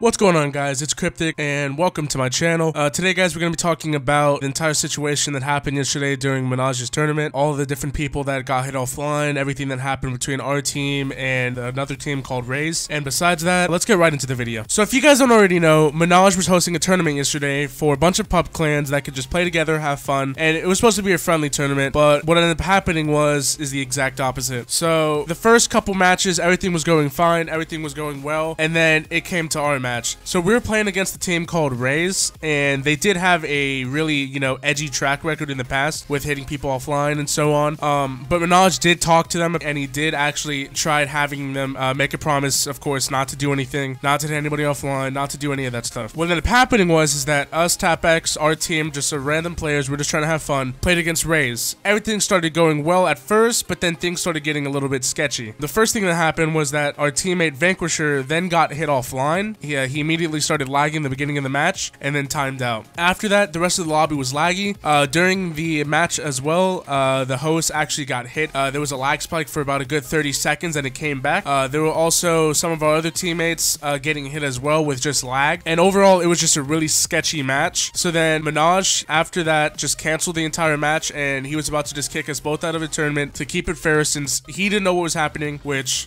What's going on, guys? It's Cryptic and welcome to my channel. Today, guys, we're going to be talking about the entire situation that happened yesterday during Munajjs tournament, all the different people that got hit offline, everything that happened between our team and another team called Raze. And besides that, let's get right into the video. So if you guys don't already know, Munajjs was hosting a tournament yesterday for a bunch of pub clans that could just play together, have fun, and it was supposed to be a friendly tournament, but what ended up happening is the exact opposite. So the first couple matches, everything was going fine, everything was going well, and then it came to our match. So we were playing against a team called Raze, and they did have a really, edgy track record in the past with hitting people offline and so on. But Munajjs did talk to them, and he did actually try having them make a promise, of course, not to do anything, not to hit anybody offline, not to do any of that stuff. What ended up happening is that us, TapX, our team, just random players, we're just trying to have fun, played against Raze. Everything started going well at first, but then things started getting a little bit sketchy. The first thing that happened was that our teammate Vanquisher then got hit offline. He immediately started lagging in the beginning of the match and then timed out. After that, the rest of the lobby was laggy. During the match as well, the host actually got hit. There was a lag spike for about a good 30 seconds and it came back. There were also some of our other teammates getting hit as well with just lag. And overall, it was just a really sketchy match. So then Munajjs, after that, just canceled the entire match and he was about to just kick us both out of the tournament to keep it fair, since he didn't know what was happening, which,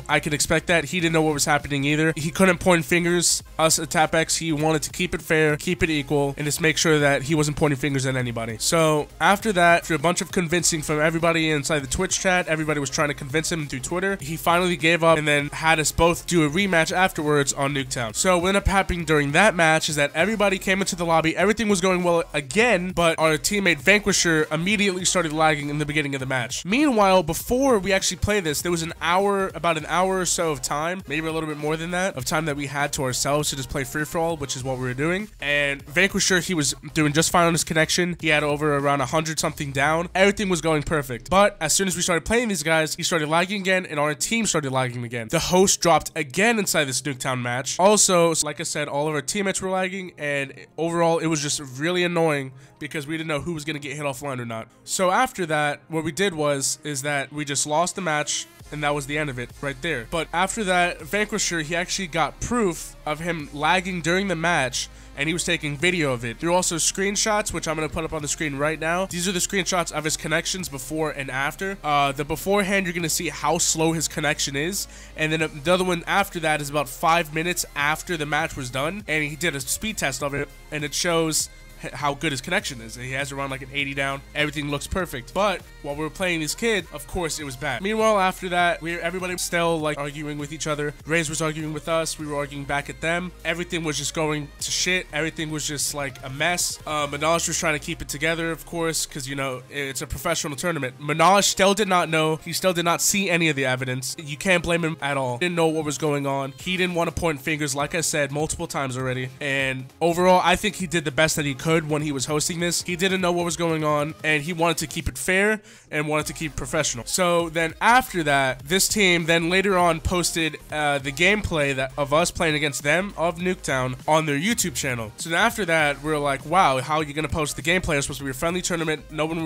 I could expect that. He didn't know what was happening either. He couldn't point fingers. Us at TapX, he wanted to keep it fair, keep it equal, and just make sure that he wasn't pointing fingers at anybody. So after that, after a bunch of convincing from everybody inside the Twitch chat, everybody was trying to convince him through Twitter, he finally gave up and then had us both do a rematch afterwards on Nuketown. So what ended up happening during that match is that everybody came into the lobby, everything was going well again, but our teammate Vanquisher immediately started lagging in the beginning of the match. Meanwhile, before we actually played this, there was about an hour or so of time, maybe a little bit more than that, of time that we had to ourselves to just play free-for-all, which is what we were doing. And Vanquisher, he was doing just fine on his connection. He had over around 100 something down. Everything was going perfect. But as soon as we started playing these guys, he started lagging again and our team started lagging again. The host dropped again inside this Nuketown match. Also, like I said, all of our teammates were lagging, and overall it was just really annoying because we didn't know who was going to get hit offline or not. So after that, what we did is that we just lost the match, and that was the end of it right there. But after that, Vanquisher, he actually got proof of him lagging during the match, and he was taking video of it. There are also screenshots, which I'm going to put up on the screen right now. These are the screenshots of his connections before and after. The beforehand, you're going to see how slow his connection is, and then the other one after that is about 5 minutes after the match was done, and he did a speed test of it, and it shows how good his connection is. He has around like an 80 down. Everything looks perfect. But while we were playing this kid, of course it was bad. Meanwhile, after that, everybody was still like arguing with each other. Raze was arguing with us. We were arguing back at them. Everything was just going to shit. Everything was just like a mess. Munajjs was trying to keep it together, of course, because it's a professional tournament. Munajjs still did not know. He still did not see any of the evidence. You can't blame him at all. He didn't know what was going on. He didn't want to point fingers, like I said multiple times already. And overall, I think he did the best that he could when he was hosting this. He didn't know what was going on, and he wanted to keep it fair and wanted to keep professional. So then after that, this team then later on posted the gameplay of us playing against them of Nuketown on their YouTube channel. So then after that, we were like, wow, how are you gonna post the gameplay? It was supposed to be a friendly tournament. No one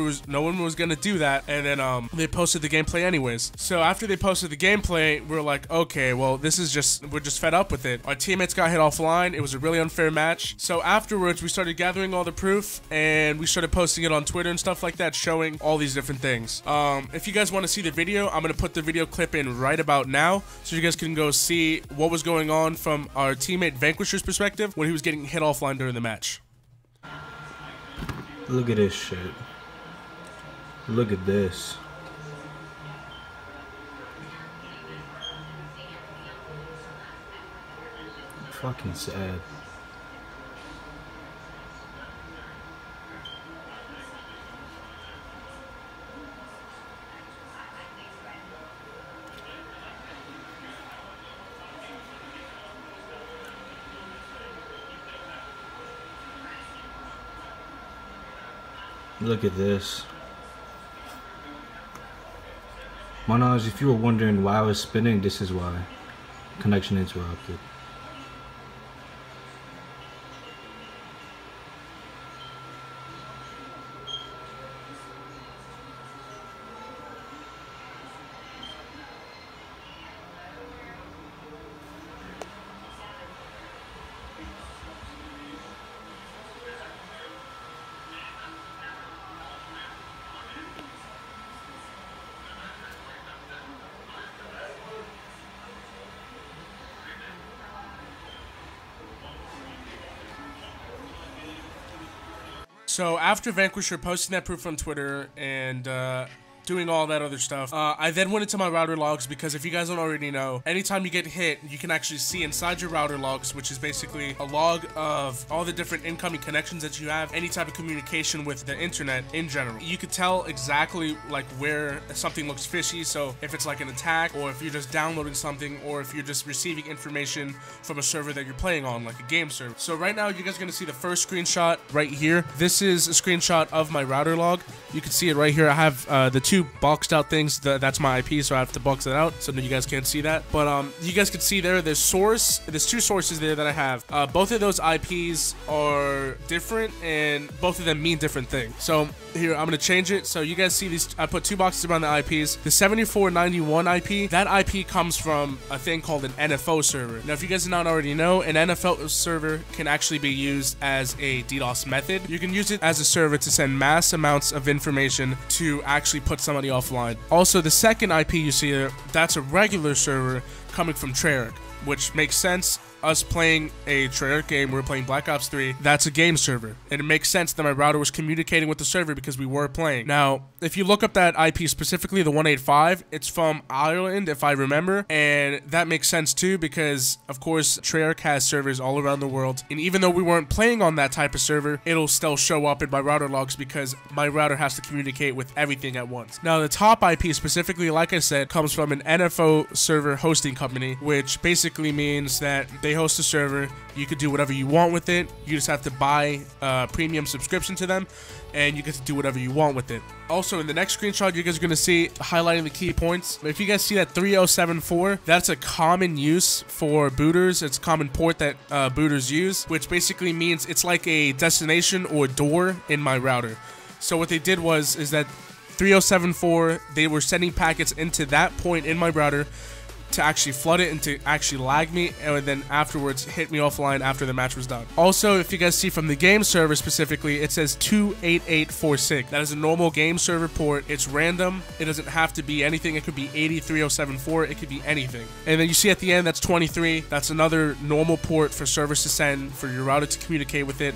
was gonna do that. And then they posted the gameplay anyways. So after they posted the gameplay, we were like, okay, well, we're just fed up with it. Our teammates got hit offline. It was a really unfair match. So afterwards, we started gathering all the proof, and we started posting it on Twitter and stuff like that, showing all these different things. If you guys want to see the video, I'm going to put the video clip in right about now, so you guys can go see what was going on from our teammate Vanquisher's perspective when he was getting hit offline during the match. Look at this shit. Look at this. Fucking sad. Look at this. Munajjs, if you were wondering why I was spinning, this is why. Connection interrupted. So after Vanquisher posting that proof on Twitter and doing all that other stuff, I then went into my router logs, because if you guys don't already know, anytime you get hit, you can actually see inside your router logs, which is basically a log of all the different incoming connections that you have, any type of communication with the internet in general. You could tell exactly like where something looks fishy, so if it's like an attack, or if you're just downloading something, or if you're just receiving information from a server that you're playing on, like a game server. So right now, you guys are gonna see the first screenshot right here. This is a screenshot of my router log. You can see it right here. I have the two boxed out things. That's my IP, so I have to box it out so that you guys can't see that. But you guys can see there's two sources there that I have. Both of those IPs are different, and both of them mean different things. So here, I'm gonna change it. So you guys see these, I put two boxes around the IPs. The 7491 IP, that IP comes from a thing called an NFO server. Now, if you guys do not already know, an NFO server can actually be used as a DDoS method. You can use it as a server to send mass amounts of information to actually put somebody offline. Also, the second IP you see there, that's a regular server coming from Treyarch, which makes sense. Us playing a Treyarch game, we're playing Black Ops 3, that's a game server. And it makes sense that my router was communicating with the server because we were playing. Now, if you look up that IP specifically, the 185, it's from Ireland, if I remember. And that makes sense too, because of course, Treyarch has servers all around the world. And even though we weren't playing on that type of server, it'll still show up in my router logs because my router has to communicate with everything at once. Now, the top IP specifically, like I said, comes from an NFO server hosting company, which basically means that they host a server. You could do whatever you want with it. You just have to buy a premium subscription to them, and you get to do whatever you want with it. Also, in the next screenshot, you guys are going to see highlighting the key points. If you guys see that 3074, that's a common use for booters. It's a common port that booters use, which basically means it's like a destination or door in my router. So what they did is that 3074, they were sending packets into that point in my router to actually flood it and to actually lag me, and then afterwards hit me offline after the match was done. Also, if you guys see from the game server specifically, it says 28846. That is a normal game server port. It's random. It doesn't have to be anything. It could be 83074. It could be anything. And then you see at the end, that's 23. That's another normal port for servers to send, for your router to communicate with it.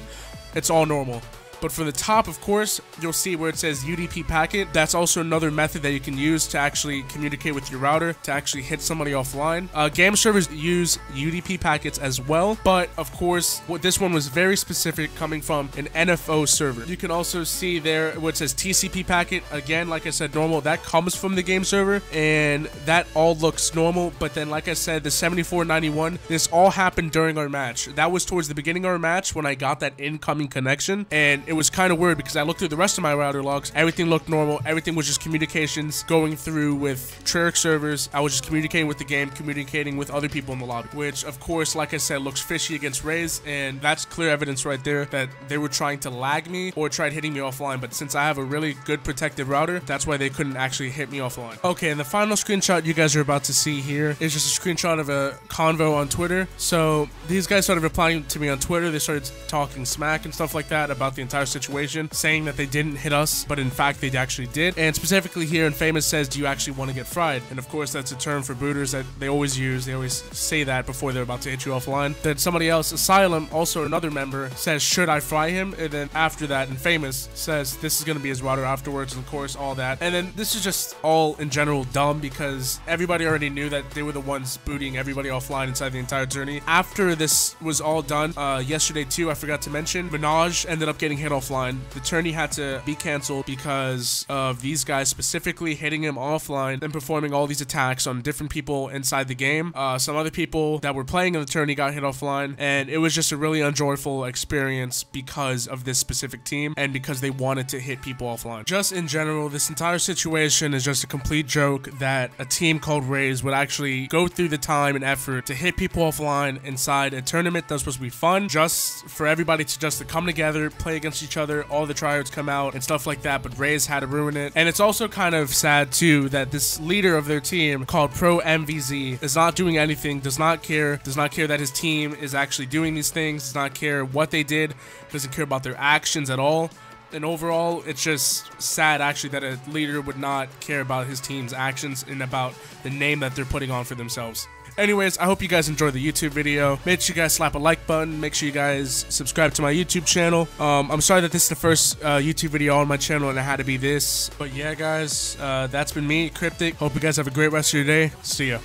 It's all normal. But for the top, of course, you'll see where it says UDP packet. That's also another method that you can use to actually communicate with your router, to actually hit somebody offline. Game servers use UDP packets as well, but of course, this one was very specific, coming from an NFO server. You can also see there what says TCP packet. Again, like I said, normal. That comes from the game server, and that all looks normal. But then, like I said, the 7491, this all happened during our match. That was towards the beginning of our match when I got that incoming connection, and it was kind of weird because I looked through the rest of my router logs. Everything looked normal. Everything was just communications going through with Treyarch servers. I was just communicating with the game, communicating with other people in the lobby, which of course, like I said, looks fishy against Raze, and that's clear evidence right there that they were trying to lag me or tried hitting me offline. But since I have a really good protected router, that's why they couldn't actually hit me offline. Okay, and the final screenshot you guys are about to see here is just a screenshot of a convo on Twitter. So these guys started replying to me on Twitter. They started talking smack and stuff like that about the entire situation, saying that they didn't hit us, but in fact they actually did. And specifically here, Infamous says, do you actually want to get fried? And of course, that's a term for booters that they always use. They always say that before they're about to hit you offline. Then somebody else, Asylum, also another member, says, should I fry him? And then after that, Infamous says this is going to be his router afterwards, and of course all that. And then this is just all in general dumb, because everybody already knew that they were the ones booting everybody offline inside the entire tourney. After this was all done, yesterday too, I forgot to mention, Munajjs ended up getting hit offline. The tourney had to be canceled because of these guys specifically hitting him offline and performing all these attacks on different people inside the game. Some other people that were playing in the tourney got hit offline, and it was just a really enjoyable experience because of this specific team and because they wanted to hit people offline. Just in general, this entire situation is just a complete joke that a team called Raze would actually go through the time and effort to hit people offline inside a tournament that was supposed to be fun, just for everybody to come together, play against each other, all the tryhards come out and stuff like that, but Raze had to ruin it. And it's also kind of sad too that this leader of their team, called Pro MVZ, is not doing anything, does not care that his team is actually doing these things, does not care what they did, doesn't care about their actions at all. And overall, it's just sad actually that a leader would not care about his team's actions and about the name that they're putting on for themselves. Anyways, I hope you guys enjoyed the YouTube video. Make sure you guys slap a like button. Make sure you guys subscribe to my YouTube channel. I'm sorry that this is the first YouTube video on my channel and it had to be this. But yeah, guys, that's been me, Cryptic. Hope you guys have a great rest of your day. See ya.